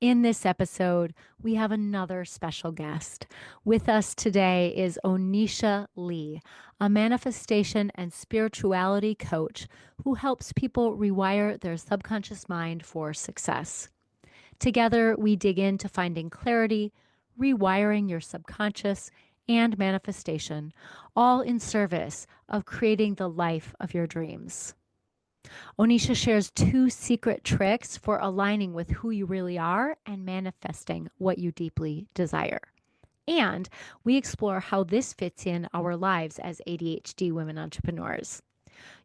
In this episode, we have another special guest. With us today is Oneisha Lee, a manifestation and spirituality coach who helps people rewire their subconscious mind for success. Together, we dig into finding clarity, rewiring your subconscious, and manifestation, all in service of creating the life of your dreams. Onisha shares 2 secret tricks for aligning with who you really are and manifesting what you deeply desire. And we explore how this fits in our lives as ADHD women entrepreneurs.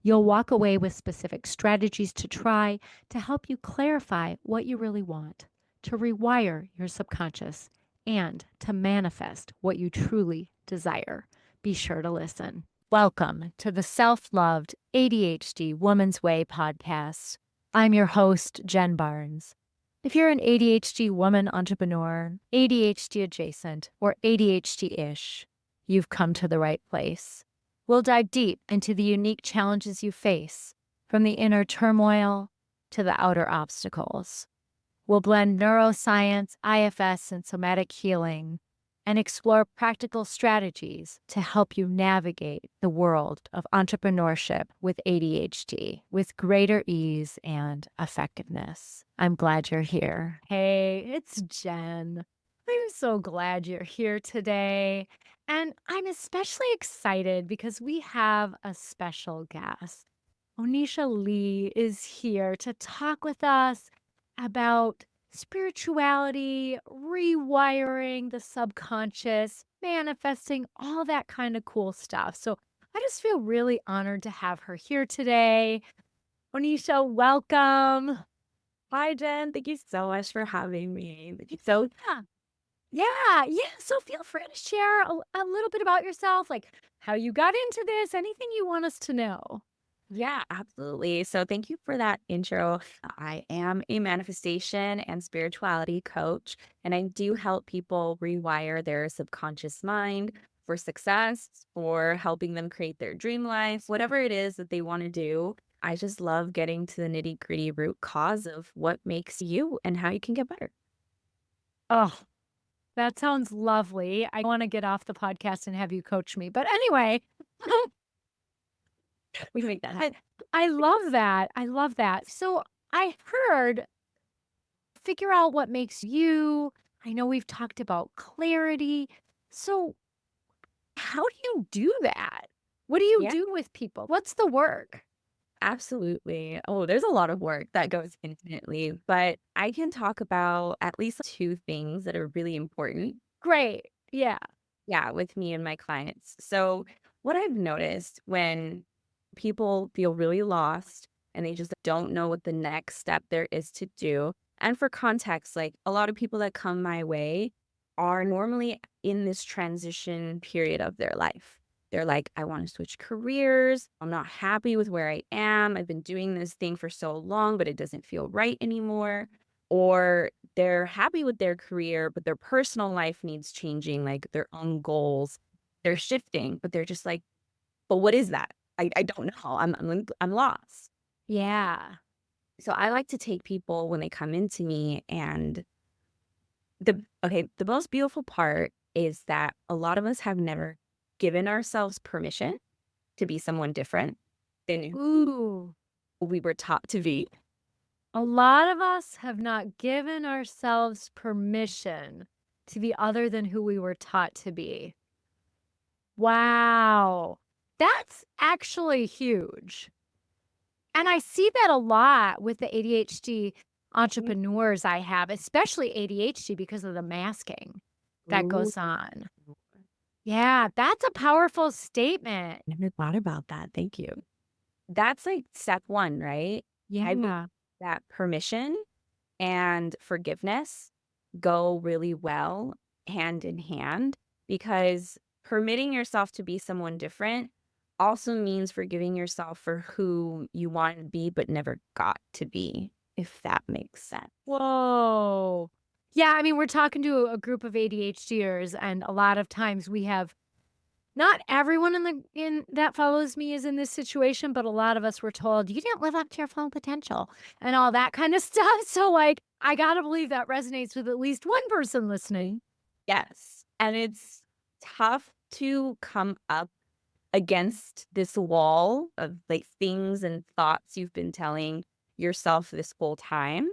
You'll walk away with specific strategies to try to help you clarify what you really want, to rewire your subconscious, and to manifest what you truly desire. Be sure to listen. Welcome to the Self Loved ADHD Woman's Way podcast. I'm your host, Jen Barnes. If you're an ADHD woman entrepreneur, ADHD adjacent, or ADHD ish, you've come to the right place. We'll dive deep into the unique challenges you face, from the inner turmoil to the outer obstacles. We'll blend neuroscience, IFS, and somatic healing and explore practical strategies to help you navigate the world of entrepreneurship with ADHD with greater ease and effectiveness. I'm glad you're here. Hey, it's Jen. I'm so glad you're here today. And I'm especially excited because we have a special guest. Oneisha Lee is here to talk with us about spirituality, rewiring the subconscious, manifesting, all that kind of cool stuff. So I just feel really honored to have her here today. Onisha, welcome. Hi, Jen. Thank you so much for having me. So, Yeah. Yeah. So feel free to share a little bit about yourself, like how you got into this, anything you want us to know. yeah, absolutely. So, thank you for that intro. I am a manifestation and spirituality coach, and I do help people rewire their subconscious mind for success, for helping them create their dream life, whatever it is that they want to do. I just love getting to the nitty gritty root cause of what makes you and how you can get better. Oh, that sounds lovely. I want to get off the podcast and have you coach me. But anyway, We can make that I happen. I love that. I love that. So I heard figure out what makes you. I know we've talked about clarity. So how do you do that? What do you Yeah. do with people? What's the work? Absolutely. Oh, there's a lot of work that goes infinitely, but I can talk about at least 2 things that are really important, Great. Yeah. yeah, with me and my clients. So, what I've noticed when people feel really lost and they just don't know what the next step there is to do, and for context, like a lot of people that come my way are normally in this transition period of their life. They're like, I want to switch careers. I'm not happy with where I am. I've been doing this thing for so long, but it doesn't feel right anymore. Or they're happy with their career, but their personal life needs changing, like their own goals. They're shifting, but they're just like, but what is that? I don't know. I'm lost. Yeah. So I like to take people when they come into me and the most beautiful part is that a lot of us have never given ourselves permission to be someone different than Ooh. who we were taught to be. A lot of us have not given ourselves permission to be other than who we were taught to be. Wow. That's actually huge. And I see that a lot with the ADHD entrepreneurs I have, especially ADHD because of the masking that Ooh. goes on. Yeah, that's a powerful statement. Never thought about that. Thank you. That's like step 1, right? I believe Yeah. that permission and forgiveness go really well hand in hand because permitting yourself to be someone different also means forgiving yourself for who you want to be but never got to be, if that makes sense. Whoa. Yeah, I mean, we're talking to a group of ADHDers, and a lot of times we have Not everyone in that follows me is in this situation, but a lot of us were told, "You didn't live up to your full potential," and all that kinda stuff, so, like, I gotta believe that resonates with at least one person listening. Yes. And it's tough to come up against this wall of like things and thoughts you've been telling yourself this whole time.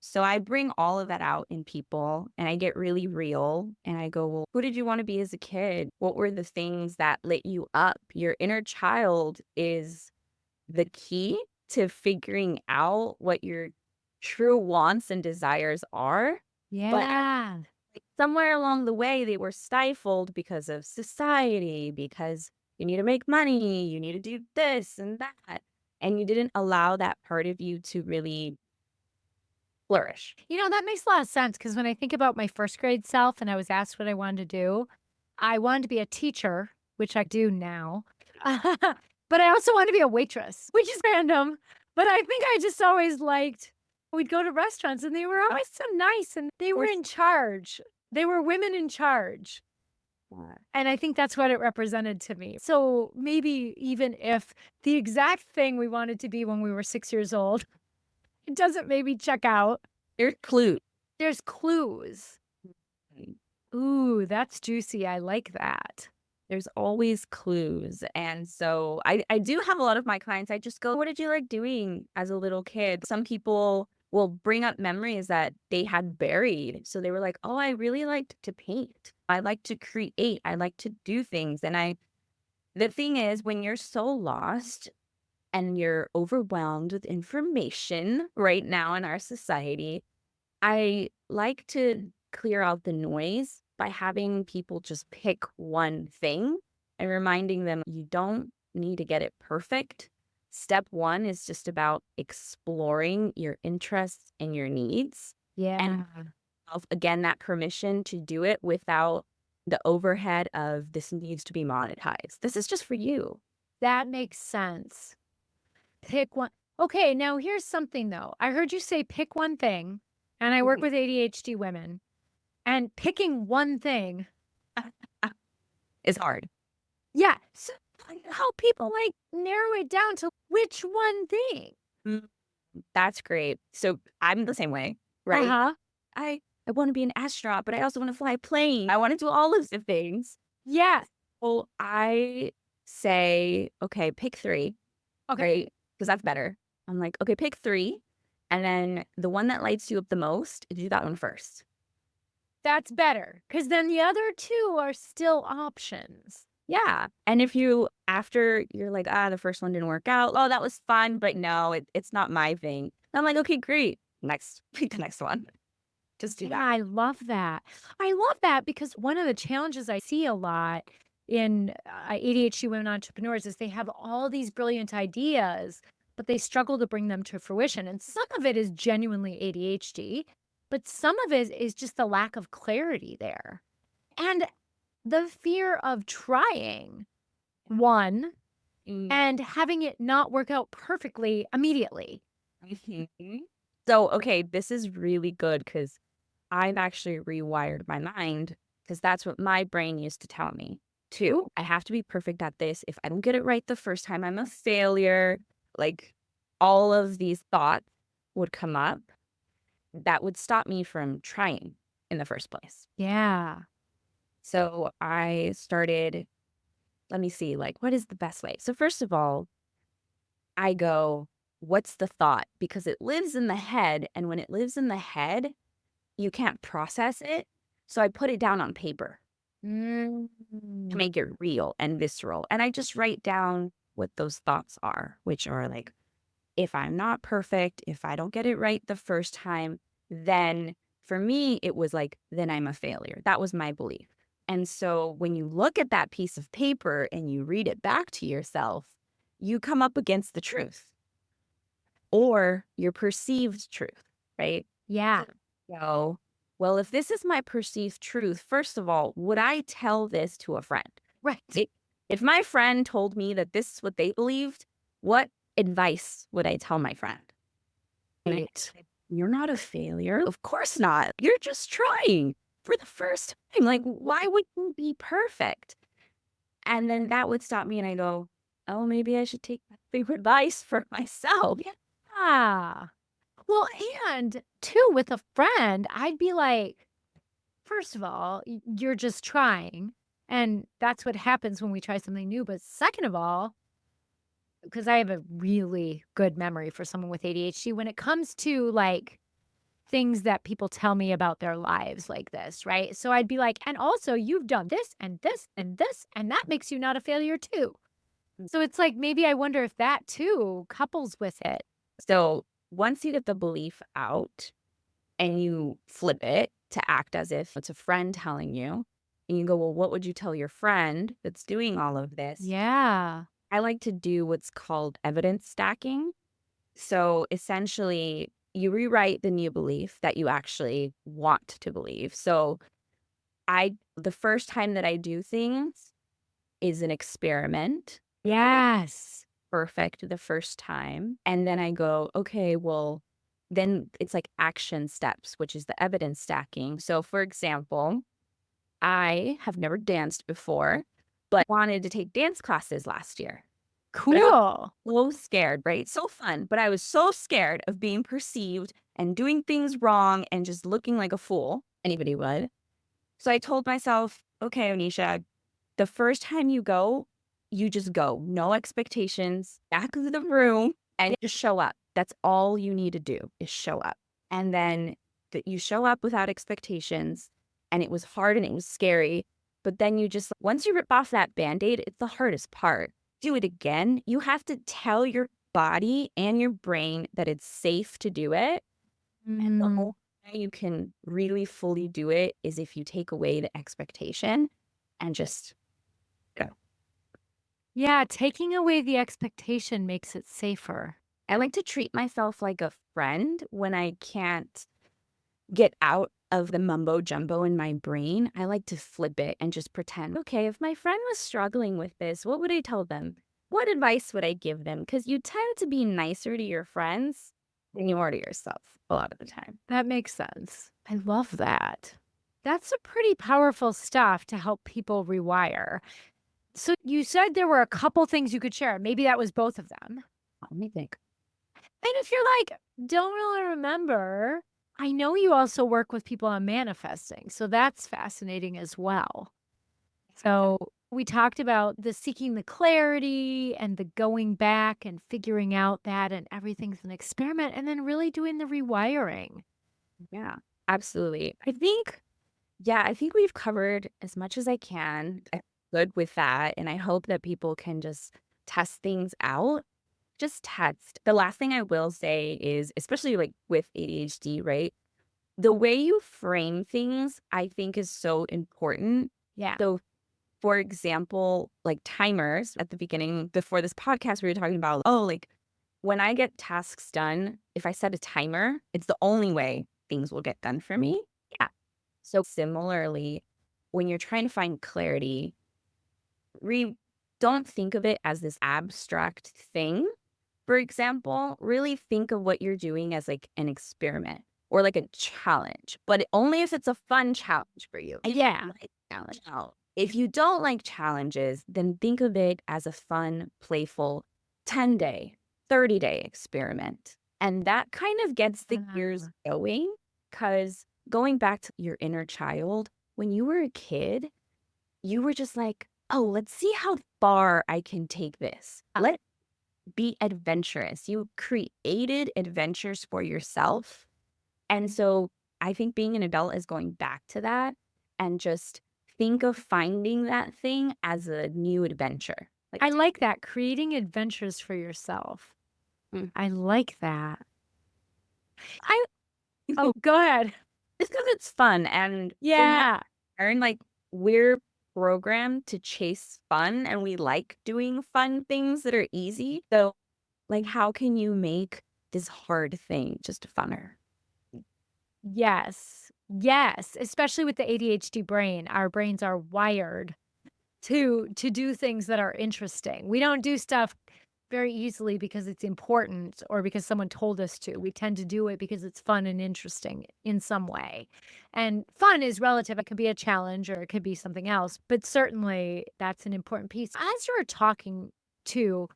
So I bring all of that out in people and I get really real and I go, well, who did you want to be as a kid? What were the things that lit you up? Your inner child is the key to figuring out what your true wants and desires are. But Yeah. somewhere along the way, they were stifled because of society, because you need to make money, you need to do this and that. And you didn't allow that part of you to really flourish. You know, that makes a lot of sense because when I think about my first grade self and I was asked what I wanted to do, I wanted to be a teacher, which I do now. But I also wanted to be a waitress, which is random. But I think I just always liked we'd go to restaurants and they were always so nice and they were Or in charge. They were women in charge. something. And I think that's what it represented to me. So maybe even if the exact thing we wanted to be when we were 6 years old, it doesn't maybe check out. There's clues. There's clues. Ooh, that's juicy. I like that. There's always clues. And so I do have a lot of my clients, I just go, what did you like doing as a little kid? Some people will bring up memories that they had buried. So they were like, oh, I really liked to paint. I like to create. I like to do things. The thing is, when you're so lost and you're overwhelmed with information right now in our society, I like to clear out the noise by having people just pick one thing and reminding them you don't need to get it perfect. Step one is just about exploring your interests and your needs. And Yeah, again, that permission to do it without the overhead of this needs to be monetized. This is just for you. that makes sense. Pick one. Okay, now here's something though. I heard you say pick one thing, and I work Mhm. with ADHD women, and picking one thing. It's hard. Yeah. So like, how people like narrow it down to which one thing. Mm, That's great. So I'm the same way, Uh right? huh. I want to be an astronaut, but I also want to fly a plane. I want to do all of the things. Yeah. Well, I say, okay, pick three, Okay. right? Because that's better. I'm like, okay, pick three. And then the one that lights you up the most, do that one first. That's better because then the other two are still options. Yeah. And if you, after you're like, the first one didn't work out. Oh, that was fun, but no, it's not my thing. I'm like, okay, great. Next, pick the next one. Just do Yeah, that. I love that. I love that because one of the challenges I see a lot in ADHD women entrepreneurs is they have all these brilliant ideas, but they struggle to bring them to fruition. And some of it is genuinely ADHD, but some of it is just the lack of clarity there. And the fear of trying one Mm. and having it not work out perfectly immediately. Mhm. So, okay, this is really good because I've actually rewired my mind because that's what my brain used to tell me too. I have to be perfect at this. If I don't get it right the first time, I'm a failure. Like all of these thoughts would come up that would stop me from trying in the first place. Yeah. So I started, let me see, like, what is the best way? So, first of all, I go, what's the thought? Because it lives in the head. And when it lives in the head, you can't process it. So I put it down on paper to Mm. make it real and visceral. And I just write down what those thoughts are, which are like, if I'm not perfect, if I don't get it right the first time, then for me, it was like, then I'm a failure. That was my belief. And so when you look at that piece of paper and you read it back to yourself, you come up against the truth or your perceived truth, right? Yeah. So, well, if this is my perceived truth, first of all, would I tell this to a friend? Right. It, if my friend told me that this is what they believed, what advice would I tell my friend? And I Right. said, you're not a failure. Of course not. You're just trying for the first time. Like, why would you be perfect? And then that would stop me and I go, oh, maybe I should take the advice for myself. Yeah. Well, and too, with a friend, I'd be like, first of all, you're just trying. And that's what happens when we try something new. But second of all, because I have a really good memory for someone with ADHD, when it comes to like things that people tell me about their lives like this, right? So I'd be like, and also you've done this and this and this, and that makes you not a failure too. So it's like maybe I wonder if that too couples with it. So once you get the belief out and you flip it to act as if it's a friend telling you, and you go, well, what would you tell your friend that's doing all of this? Yeah. I like to do what's called evidence stacking. So essentially, you rewrite the new belief that you actually want to believe. So the first time that I do things is an experiment. Yes. Perfect the first time. And then I go, okay, well, then it's like action steps, which is the evidence stacking. So, for example, I have never danced before, but wanted to take dance classes last year. But I was Cool. so scared, right? So fun. But I was so scared of being perceived and doing things wrong and just looking like a fool. Anybody would. So I told myself, okay, Oneisha, the first time you go, you just go. No expectations, back of the room, and just show up. That's all you need to do is show up. And then that you show up without expectations. And it was hard and it was scary. But then you just, once you rip off that band aid, it's the hardest part. Do it again. You have to tell your body and your brain that it's safe to do it. And the Mm. only way you can really fully do it is if you take away the expectation and just go. Yeah, taking away the expectation makes it safer. I like to treat myself like a friend when I can't get out of the mumbo jumbo in my brain. I like to flip it and just pretend, okay, if my friend was struggling with this, what would I tell them? What advice would I give them? Because you tend to be nicer to your friends than you are to yourself a lot of the time. That makes sense. I love that. That's a pretty powerful stuff to help people rewire. So you said there were a couple things you could share. Maybe that was both of them. Let me think. And if you're like, don't really remember, I know you also work with people on manifesting. So that's fascinating as well. So we talked about the seeking the clarity and the going back and figuring out that and everything's an experiment and then really doing the rewiring. Yeah, absolutely. I think we've covered as much as I can. I'm good with that. And I hope that people can just test things out. Just test. The last thing I will say is, especially like with ADHD, right? The way you frame things, I think is so important. Yeah. So, for example, like timers at the beginning, before this podcast, we were talking about, oh, like when I get tasks done, if I set a timer, it's the only way things will get done for me. Yeah. So similarly, when you're trying to find clarity, re don't think of it as this abstract thing. For example, really think of what you're doing as like an experiment or like a challenge, but only if it's a fun challenge for you. If you Yeah. like challenge. Now, if you don't like challenges, then think of it as a fun, playful 10-day, 30-day experiment. And that kind of gets the gears Ah. going because going back to your inner child, when you were a kid, you were just like, oh, let's see how far I can take this. Let be adventurous. You created adventures for yourself. And so I think being an adult is going back to that and just think of finding that thing as a new adventure. Like, I like that, creating adventures for yourself. mm, I like that. I, Oh, go ahead. it's because it's fun. And when you Yeah. learn, like, we're programmed to chase fun and we like doing fun things that are easy. So, like, how can you make this hard thing just funner? Yes. Yes, especially with the ADHD brain. Our brains are wired to do things that are interesting. We don't do stuff very easily because it's important or because someone told us to. We tend to do it because it's fun and interesting in some way. And fun is relative. It could be a challenge or it could be something else, but certainly that's an important piece. As you're talking to,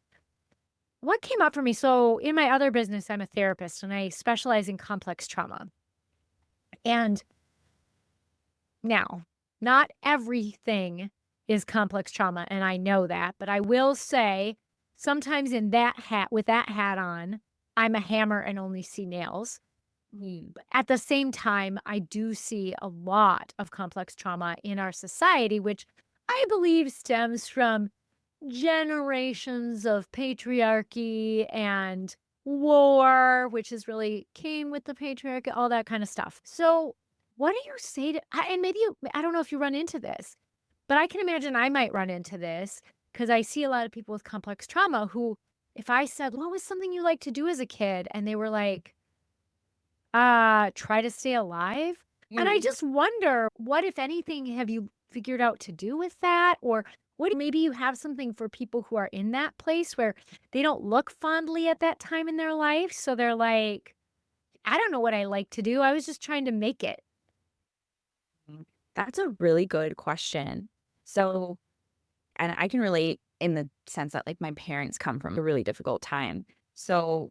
what came up for me? So, in my other business, I'm a therapist and I specialize in complex trauma. And now, not everything is complex trauma, and I know that, but I will say sometimes in that hat, with that hat on, I'm a hammer and only see nails. But at the same time, I do see a lot of complex trauma in our society, which I believe stems from generations of patriarchy and war, which is really came with the patriarchy, all that kind of stuff. So, what do you say to, and maybe you, I don't know if you run into this, but I can imagine I might run into this because I see a lot of people with complex trauma who, if I said, what was something you like to do as a kid? And they were like, try to stay alive. And I just wonder, what, if anything, have you figured out to do with that? Or what, maybe you have something for people who are in that place where they don't look fondly at that time in their life. So they're like, I don't know what I like to do. I was just trying to make it. That's a really good question. So, and I can relate in the sense that like my parents come from a really difficult time. So,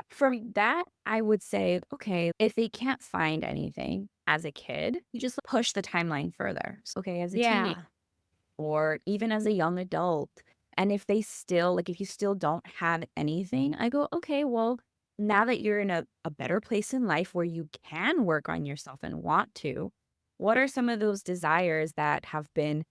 for that, I would say, okay, if they can't find anything as a kid, you just push the timeline further. So, okay, as a teenager Yeah. or even as a young adult. And if they still, like, if you still don't have anything, I go, okay, well, now that you're in a better place in life where you can work on yourself and want to, what are some of those desires that have been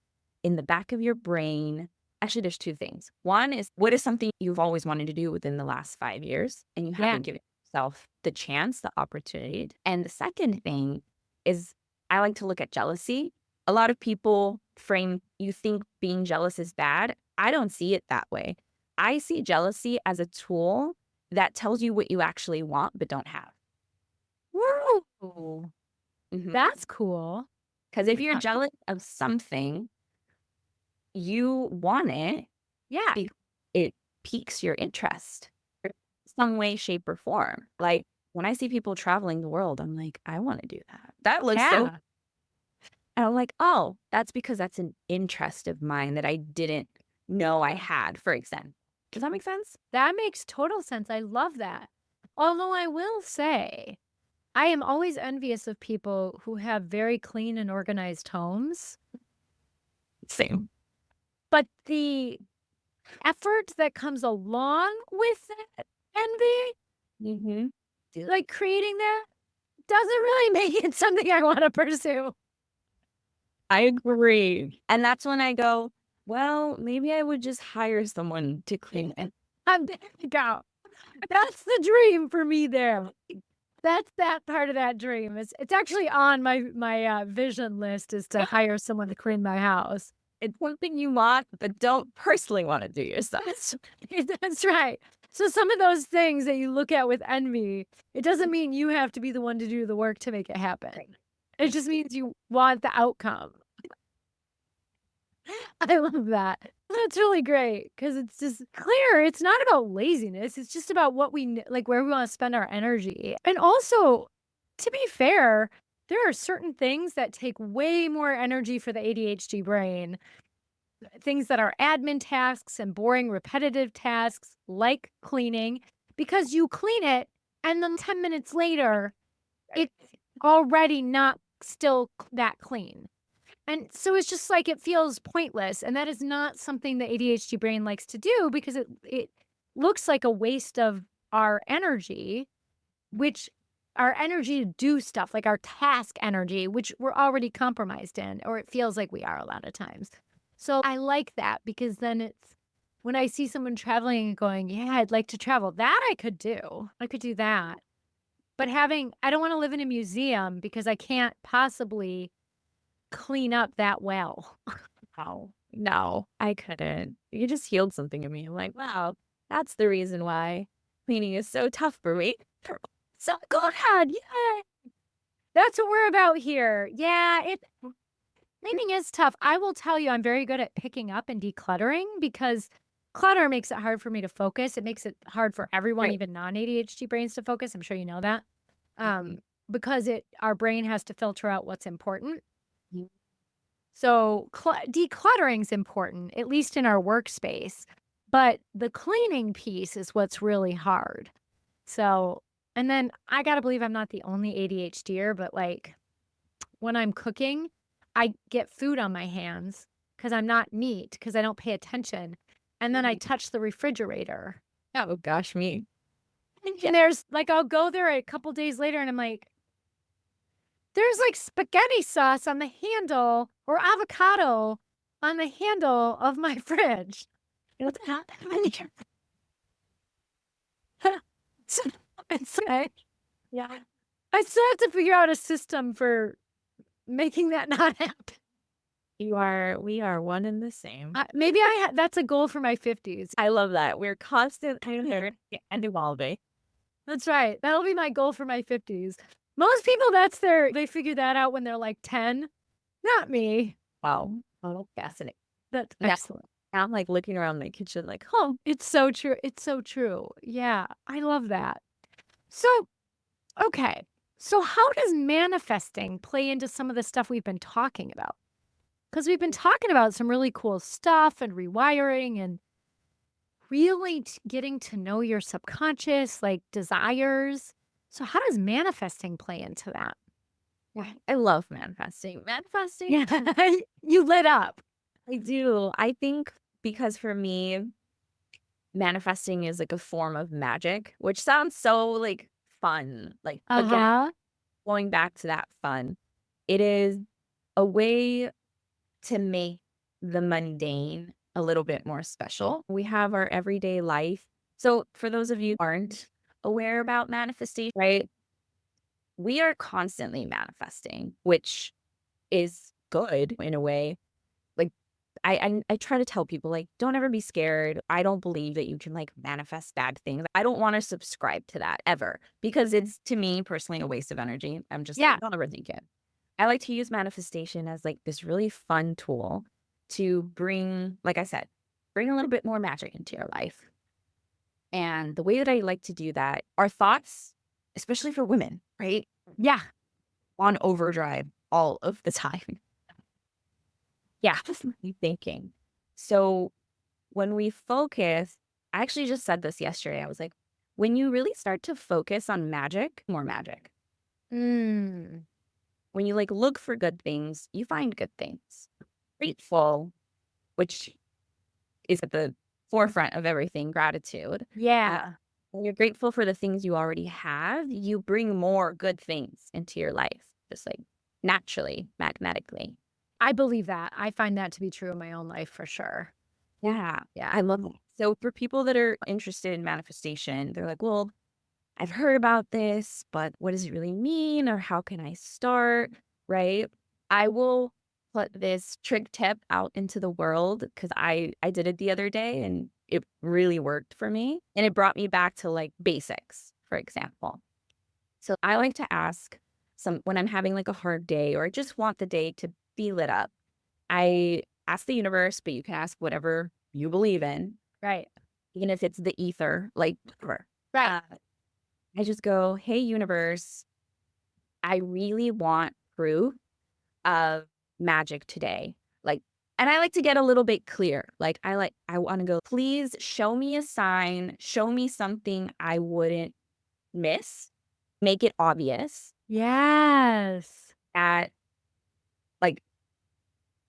in the back of your brain? Actually, there's two things. One is, what is something you've always wanted to do within the last 5 years and you Yeah. haven't given yourself the chance, the opportunity? And the second thing is, I like to look at jealousy. A lot of people frame, you think being jealous is bad. I don't see it that way. I see jealousy as a tool that tells you what you actually want but don't have. Woo. Because That's cool. if you're Uh, jealous of something, you want it yeah. because it piques your interest in some way, shape, or form. Like when I see people traveling the world, I'm like, I want to do that. That looks so, Yeah. and I'm like, oh, that's because that's an interest of mine that I didn't know I had, for example. Does that make sense? That makes total sense. I love that. Although I will say, I am always envious of people who have very clean and organized homes, Same. but the effort that comes along with that envy, Mm-hmm. like creating that, doesn't really make it something I want to pursue. I agree. And that's when I go, well, maybe I would just hire someone to clean it. There you go. That's the dream for me there. That's that part of that dream. It's actually on my vision list is to hire someone to clean my house. It's something you want, but don't personally want to do yourself. That's right. So some of those things that you look at with envy, it doesn't mean you have to be the one to do the work to make it happen. It just means you want the outcome. I love that. That's really great because it's just clear. It's not about laziness. It's just about what like where we want to spend our energy. And also, to be fair, there are certain things that take way more energy for the ADHD brain, things that are admin tasks and boring, repetitive tasks like cleaning, because you clean it and then 10 minutes later, it's already not still that clean. And so it's just like it feels pointless. And that is not something the ADHD brain likes to do because it looks like a waste of our energy, which our energy to do stuff, like our task energy, which we're already compromised in, or it feels like we are a lot of times. So I like that because then it's when I see someone traveling and going, yeah, I'd like to travel, that I could do. I could do that. But I don't want to live in a museum because I can't possibly clean up that well. Wow. No, I couldn't. You just healed something in me. I'm like, wow, that's the reason why cleaning is so tough for me. So go ahead. Yeah. That's what we're about here. Yeah, cleaning is tough. I will tell you, I'm very good at picking up and decluttering because clutter makes it hard for me to focus. It makes it hard for everyone, Right. even non-ADHD brains to focus. I'm sure you know that. Mhm. Because our brain has to filter out what's important. Mhm. So decluttering is important, at least in our workspace. But the cleaning piece is what's really hard. So, and then I got to believe I'm not the only ADHDer, but like when I'm cooking, I get food on my hands because I'm not neat, because I don't pay attention. And then I Mhm. touch the refrigerator. Oh gosh, me. And there's like, I'll go there a couple days later and I'm like, there's like spaghetti sauce on the handle or avocado on the handle of my fridge. What's happening here? So it's like, Yeah. I still have to figure out a system for making that not happen. We are one and the same. Maybe that's a goal for my 50s. I love that. We're constantly learning and evolving. That's right. That'll be my goal for my 50s. Most people, they figure that out when they're like 10. Not me. Wow. Oh, fascinating. That's Now, excellent. now I'm like looking around my kitchen like, huh. It's so true. It's so true. Yeah, I love that. So, okay. So, how does manifesting play into some of the stuff we've been talking about? Because we've been talking about some really cool stuff and rewiring and really getting to know your subconscious, like desires. So, how does manifesting play into that? Yeah, I love manifesting. Manifesting, Yeah, you lit up. I do. I think because for me, manifesting is like a form of magic, which sounds so like fun. Like Uh again, huh. going back to that fun, it is a way to make the mundane a little bit more special. We have our everyday life. So for those of you who aren't aware about manifestation, right? We are constantly manifesting, which is good in a way. Like I try to tell people like don't ever be scared. I don't believe that you can like manifest bad things. I don't want to subscribe to that ever because it's to me personally a waste of energy. I'm just like Yeah. don't overthink it. I like to use manifestation as like this really fun tool to bring, like I said, bring a little bit more magic into your life. And the way that I like to do that, our thoughts, especially for women, right? Yeah. On overdrive all of the time. Yeah. Constantly thinking. So when we focus, I actually just said this yesterday. I was like, when you really start to focus on magic, more magic. Mm. When you like look for good things, you find good things. Grateful, which is at the forefront of everything, gratitude. Uh, Yeah. when you're grateful for the things you already have, you bring more good things into your life, just like naturally, magnetically. I believe that. I find that to be true in my own life for sure. Yeah, Yeah. I love that. So for people that are interested in manifestation, they're like, well, I've heard about this, but what does it really mean? Or how can I start? Right. I will put this trick tip out into the world because I did it the other day and it really worked for me. And it brought me back to like basics, for example. So I like to ask when I'm having like a hard day or I just want the day to be lit up. I ask the universe, but you can ask whatever you believe in, Right. even if it's the ether, like whatever. Right. Uh, I just go, hey, universe, I really want proof of magic today. Like, and I like to get a little bit clear. I want to go, please show me a sign, show me something I wouldn't miss, make it obvious Yes. that, like,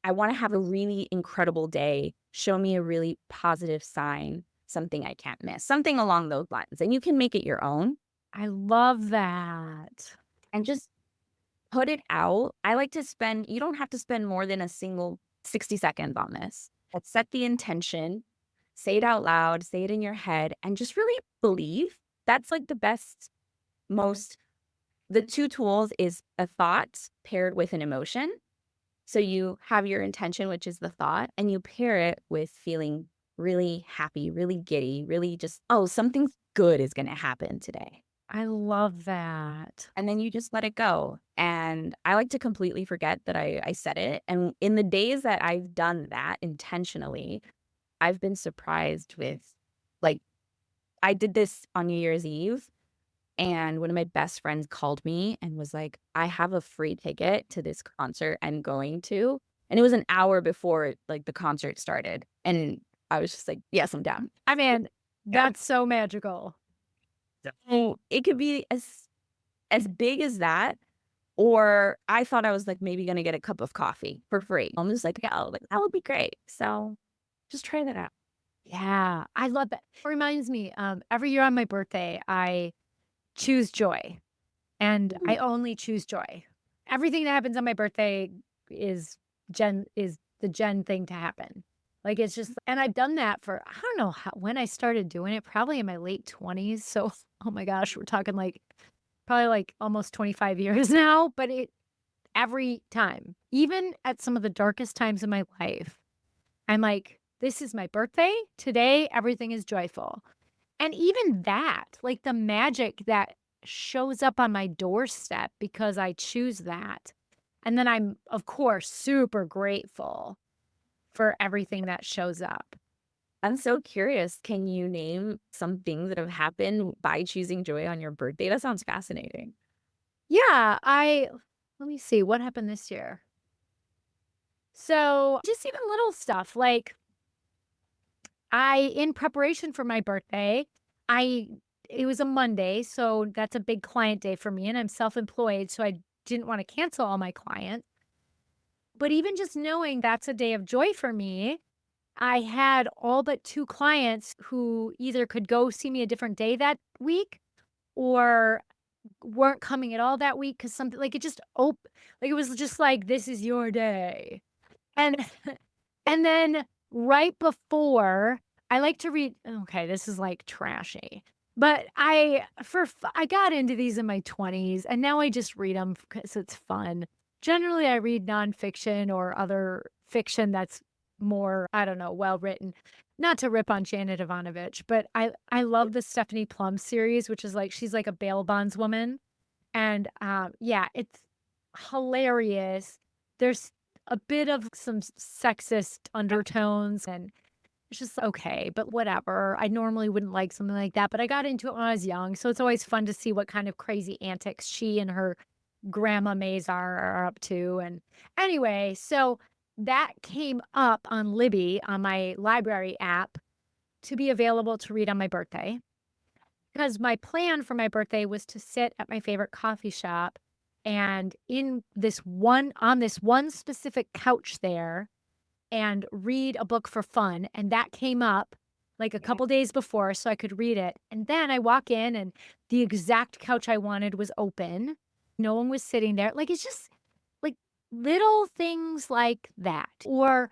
I want to have a really incredible day. Show me a really positive sign, something I can't miss, something along those lines. And you can make it your own I love that. and just put it out. I like to spend, you don't have to spend more than a single 60 seconds on this. But set the intention, say it out loud, say it in your head, and just really believe. That's like the best, most, the two tools is a thought paired with an emotion. So you have your intention, which is the thought, and you pair it with feeling really happy, really giddy, really just, oh, something good is going to happen today. I love that. And then you just let it go. And I like to completely forget that I said it. And in the days that I've done that intentionally, I've been surprised with, like, I did this on New Year's Eve, and one of my best friends called me and was like, "I have a free ticket to this concert I'm going to." And it was an hour before, like, the concert started, and I was just like, "Yes, I'm down." I mean, Yeah. that's so magical. So, it could be as big as that, or I thought I was, like, maybe gonna get a cup of coffee for free. I'm just like, "Yeah, like, that would be great." So, just try that out. Yeah, I love that. It reminds me, every year on my birthday, I choose joy, and I Mhm. only choose joy. Everything that happens on my birthday is the Jen thing to happen. Like, it's just and I've done that for I don't know when I started doing it, probably in my late 20s, so, oh my gosh, we're talking, like, probably, like, almost 25 years now, but it every time, even at some of the darkest times in my life, I'm like, "This is my birthday. Today, everything is joyful." And even that, like, the magic that shows up on my doorstep because I choose that. And then I'm, of course, super grateful for everything that shows up. I'm so curious, can you name some things that have happened by choosing joy on your birthday? That sounds fascinating. Yeah, I let me see what happened this year. So, just even little stuff like in preparation for my birthday, I it was a Monday, so that's a big client day for me and I'm self-employed, so I didn't want to cancel all my clients. But even just knowing that's a day of joy for me, I had all but 2 clients who either could go see me a different day that week or weren't coming at all that week because something like, it just like, it was just like, "This is your day." And and then right before I like to read okay, this is, like, trashy, but I got into these in my 20s, and now I just read them because it's fun. Generally, I read nonfiction or other fiction that's more, I don't know, well-written. Not to rip on Janet Ivanovich, but I love the Stephanie Plum series, which is, like she's like a bail bondswoman, and, yeah, it's hilarious. There's a bit of some sexist undertones, and it's just okay, but whatever. I normally wouldn't like something like that, but I got into it when I was young, so it's always fun to see what kind of crazy antics she and her grandma Mazar are up to, and anyway, so that came up on Libby, on my library app, to be available to read on my birthday. Because my plan for my birthday was to sit at my favorite coffee shop and on this one specific couch there and read a book for fun, and that came up, like, a couple days before so I could read it, and then I walk in and the exact couch I wanted was open. No one was sitting there. Like, it's just, like, little things like that. Or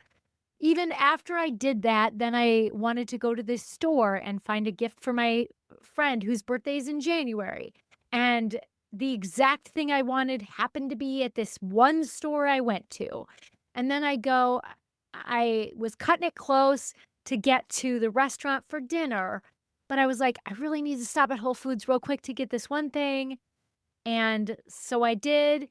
even after I did that, then I wanted to go to this store and find a gift for my friend whose birthday is in January. And the exact thing I wanted happened to be at this one store I went to. And then I was cutting it close to get to the restaurant for dinner, but I was like, I really need to stop at Whole Foods real quick to get this one thing. And so I did.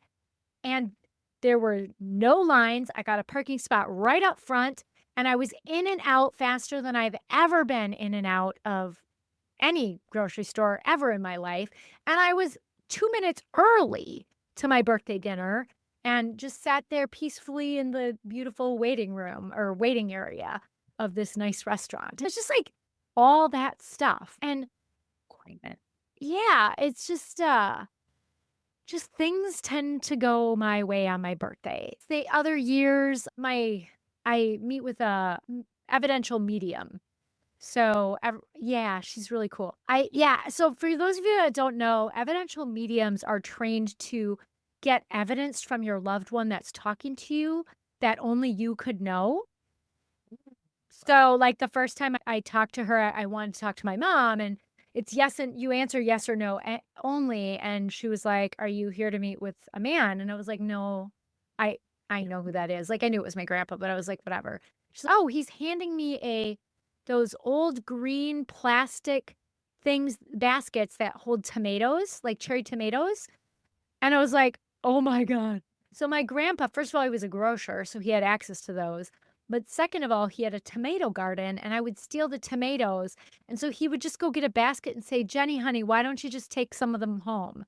And there were no lines. I got a parking spot right up front, and I was in and out faster than I've ever been in and out of any grocery store ever in my life. And I was 2 minutes early to my birthday dinner and just sat there peacefully in the beautiful waiting room or waiting area of this nice restaurant. It's just like all that stuff. And Appointment. yeah, it's just things tend to go my way on my birthday. The other years, I meet with a evidential medium. So, yeah, she's really cool. Yeah, so for those of you that don't know, evidential mediums are trained to get evidence from your loved one that's talking to you that only you could know. So, like, the first time I talked to her, I wanted to talk to my mom, and it's yes, and you answer yes or no only. And she was like, "Are you here to meet with a man?" And I was like, "No, I I know who that is." Like, I knew it was my grandpa, but I was like, "Whatever." She's like, "Oh, he's handing me those old green plastic things, baskets that hold tomatoes, like cherry tomatoes." And I was like, "Oh my god." So my grandpa, first of all, he was a grocer, so he had access to those. But second of all, he had a tomato garden and I would steal the tomatoes. And so he would just go get a basket and say, Jenny, honey, why don't you just take some of them home?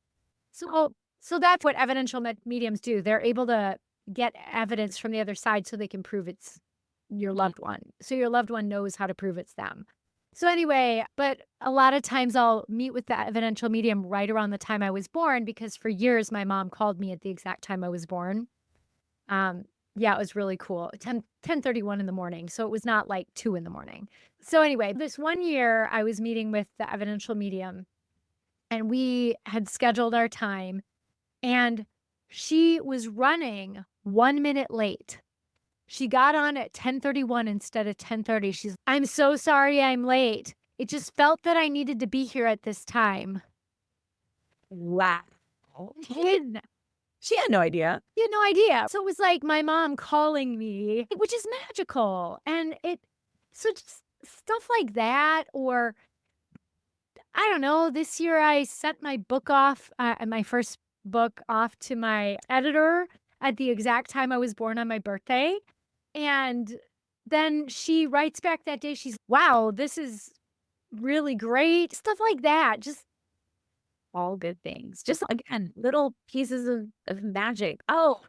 So that's what evidential mediums do. They're able to get evidence from the other side so they can prove it's your loved one. So your loved one knows how to prove it's them. So anyway, but a lot of times I'll meet with the evidential medium right around the time I was born because for years my mom called me at the exact time I was born. Um, yeah, it was really cool. 10:31 in the morning. So it was not like 2 in the morning. So anyway, this one year I was meeting with the evidential medium and we had scheduled our time and she was running 1 minute late. She got on at 10:31 instead of 10:30. I'm so sorry I'm late. It just felt that I needed to be here at this time. Wow. Hidden. She had no idea. You had no idea. So it was like my mom calling me, which is magical. And so just stuff like that. Or I don't know, this year I sent my first book off to my editor at the exact time I was born on my birthday. And then she writes back that day, wow, this is really great. Stuff like that. Just All good things. Just again, little pieces of magic. Oh,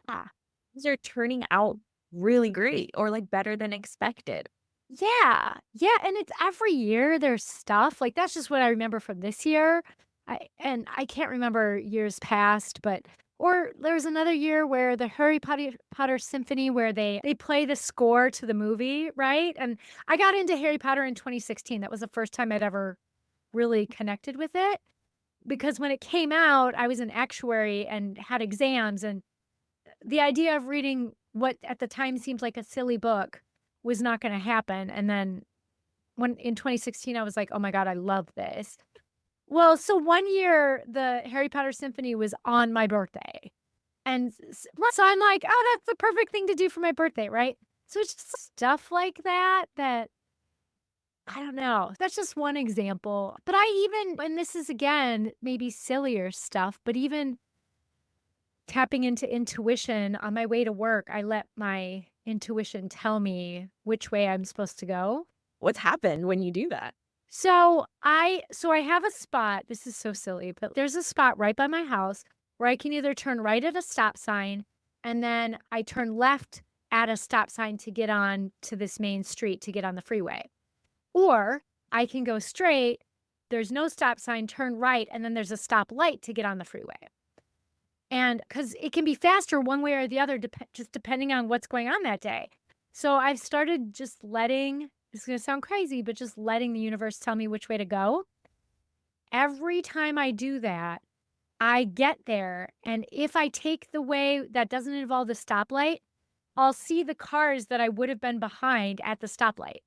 these are turning out really great or like better than expected. yeah. Yeah, and it's every year there's stuff. Like that's just what I remember from this year. I can't remember years past, but or there's another year where the Harry Potter Symphony where they play the score to the movie, right? And I got into Harry Potter in 2016. That was the first time I'd ever really connected with it because when it came out, I was an actuary and had exams and the idea of reading what at the time seems like a silly book was not gonna happen, and then when in 2016, I was like, "Oh my god, I love this." Well, so one year, the Harry Potter Symphony was on my birthday, and so I'm like, "Oh, that's the perfect thing to do for my birthday," right? So it's just stuff like that that I don't know. That's just one example, but I even and this is again, maybe sillier stuff, but even tapping into intuition on my way to work, I let my intuition tell me which way I'm supposed to go. What's happened when you do that? So I have a spot, this is so silly, but there's a spot right by my house where I can either turn right at a stop sign and then I turn left at a stop sign to get on to this main street to get on the freeway. Or I can go straight, there's no stop sign, turn right, and then there's a stop light to get on the freeway. And because it can be faster one way or the other, just depending on what's going on that day. So I've started just letting, this is going to sound crazy, but just letting the universe tell me which way to go. Every time I do that, I get there. And if I take the way that doesn't involve the stoplight, I'll see the cars that I would have been behind at the stoplight.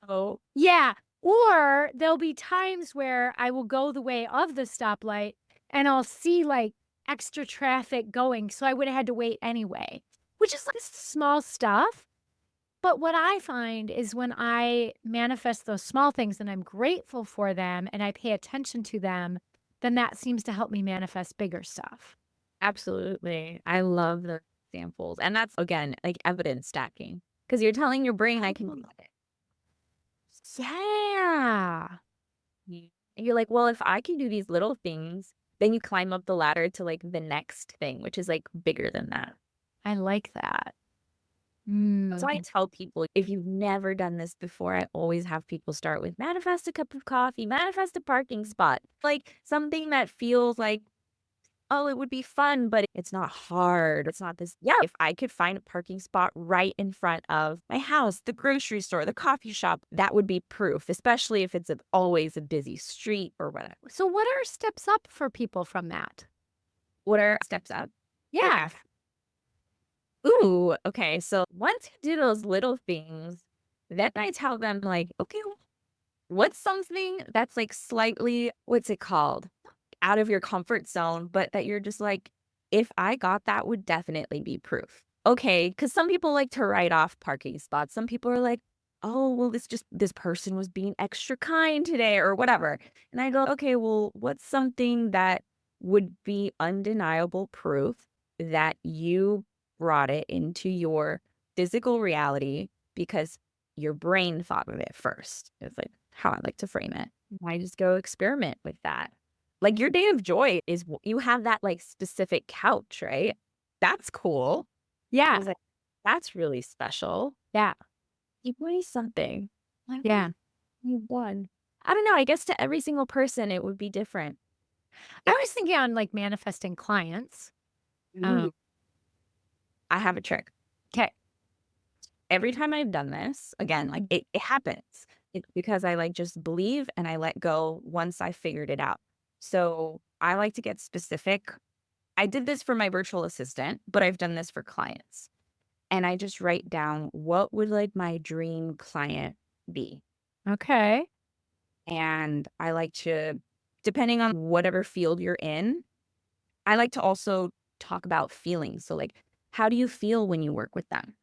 Oh, Yeah. Or there'll be times where I will go the way of the stoplight and I'll see like extra traffic going. So I would have had to wait anyway, which is like this small stuff. But what I find is when I manifest those small things and I'm grateful for them and I pay attention to them, then that seems to help me manifest bigger stuff. absolutely. I love the examples. And that's again like evidence stacking. Because you're telling your brain I can do it. Yeah. And you're like, well, if I can do these little things, then you climb up the ladder to like the next thing, which is like bigger than that. I like that. So I tell people if you've never done this before, I always have people start with manifest a cup of coffee, manifest a parking spot, like something that feels like, oh, it would be fun, but it's not hard. It's not this. Yeah, if I could find a parking spot right in front of my house, the grocery store, the coffee shop, that would be proof, especially if it's always a busy street or whatever. So what are steps up for people from that? What are steps up? Yeah. Ooh, okay. So once you do those little things, then I tell them, like, okay, what's something that's like slightly, what's it called? Out of your comfort zone, but that you're just like, if I got that would definitely be proof. Okay. Cause some people like to write off parking spots. Some people are like, oh, well, this person was being extra kind today or whatever. And I go, okay, well, what's something that would be undeniable proof that you brought it into your physical reality because your brain thought of it first. It's like how I like to frame it. I just go experiment with that. Like your day of joy is you have that like specific couch, right? That's cool. I Yeah. was like, that's really special. Yeah. You won something. Like, what? Yeah. You won. I don't know. I guess to every single person, it would be different. I It, was thinking on like manifesting clients. Ooh, I have a trick. Okay. Every time I've done this, again, like it happens. It's because I like just believe and I let go once I figured it out. So I like to get specific. I did this for my virtual assistant, but I've done this for clients. And I just write down what would like my dream client be. Okay. And I like to, depending on whatever field you're in, I like to also talk about feelings. So, like, how do you feel when you work with them?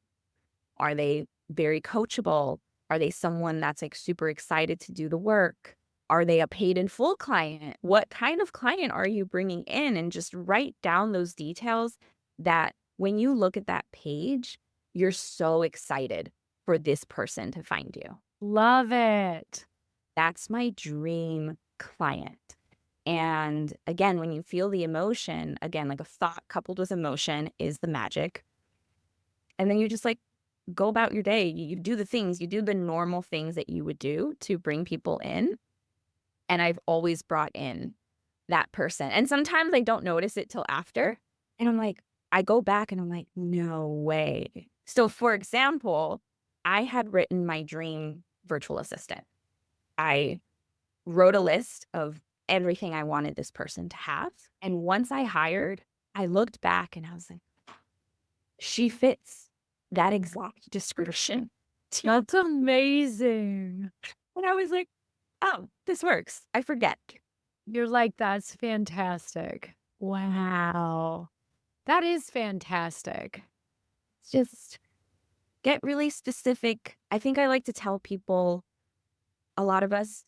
Are they very coachable? Are they someone that's like super excited to do the work? Are they a paid in full client? What kind of client are you bringing in? And just write down those details that when you look at that page, you're so excited for this person to find you. Love it. That's my dream client. And again, when you feel the emotion, again, like a thought coupled with emotion is the magic. And then you just like go about your day. You do the things, you do the normal things that you would do to bring people in. And I've always brought in that person. And sometimes I don't notice it till after. And I'm like, I go back and I'm like, no way. So, for example, I had written my dream virtual assistant. I wrote a list of everything I wanted this person to have. And once I hired, I looked back and I was like, she fits that exact description. That's amazing. And I was like, oh, this works. I forget. You're like, that's fantastic. Wow. That is fantastic. It's just get really specific. I think I like to tell people a lot of us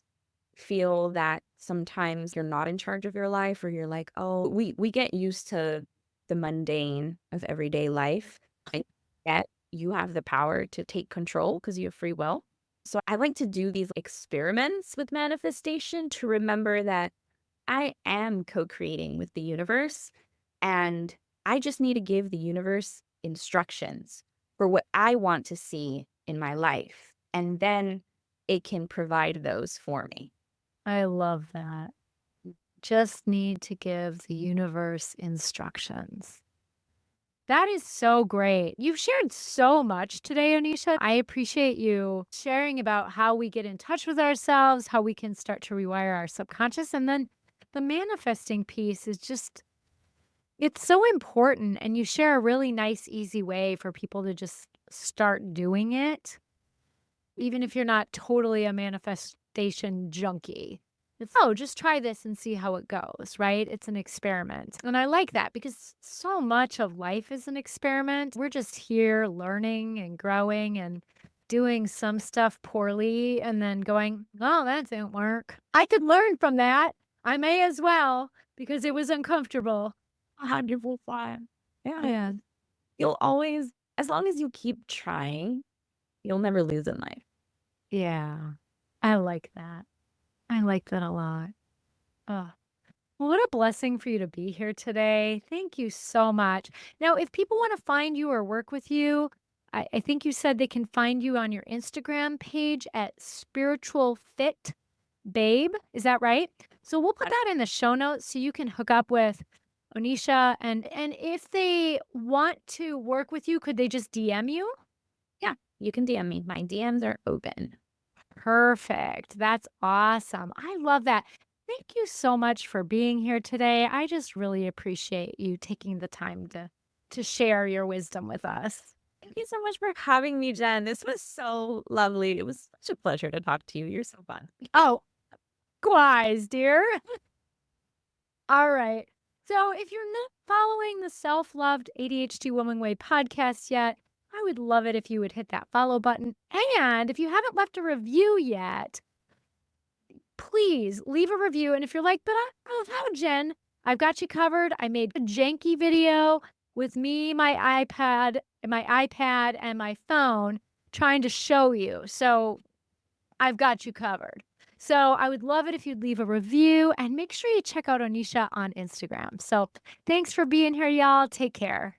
feel that sometimes you're not in charge of your life or you're like, oh, we get used to the mundane of everyday life. I get you have the power to take control because you have free will. So I like to do these experiments with manifestation to remember that I am co-creating with the universe and I just need to give the universe instructions for what I want to see in my life. And then it can provide those for me. I love that. Just need to give the universe instructions. That is so great. You've shared so much today, Oneisha. I appreciate you sharing about how we get in touch with ourselves, how we can start to rewire our subconscious. And then the manifesting piece is just, it's so important. And you share a really nice, easy way for people to just start doing it, even if you're not totally a manifestation junkie. It's, oh, just try this and see how it goes, right? It's an experiment. And I like that because so much of life is an experiment. We're just here learning and growing and doing some stuff poorly and then going, oh, that didn't work. I could learn from that. I may as well because it was uncomfortable. 100%. Yeah. Yeah. You'll always, as long as you keep trying, you'll never lose in life. Yeah. I like that. I like that a lot. Oh, well, what a blessing for you to be here today. Thank you so much. Now, if people want to find you or work with you, I think you said they can find you on your Instagram page at Spiritual Fit Babe. Is that right? So we'll put that in the show notes so you can hook up with Oneisha. And if they want to work with you, could they just DM you? Yeah, you can DM me. My DMs are open. Perfect. That's awesome. I love that. Thank you so much for being here today. I just really appreciate you taking the time to share your wisdom with us. Thank you so much for having me, Jen. This was so lovely. It was such a pleasure to talk to you. You're so fun. Oh, likewise, dear. All right. So if you're not following the Self-Loved ADHD Woman Way podcast yet, I would love it if you would hit that follow button. And if you haven't left a review yet, please leave a review. And if you're like, but I don't know how, Jen, I've got you covered. I made a janky video. with me, my iPad and my phone trying to show you. So I've got you covered. So I would love it if you'd leave a review and make sure you check out Onisha on Instagram. So thanks for being here, y'all. Take care.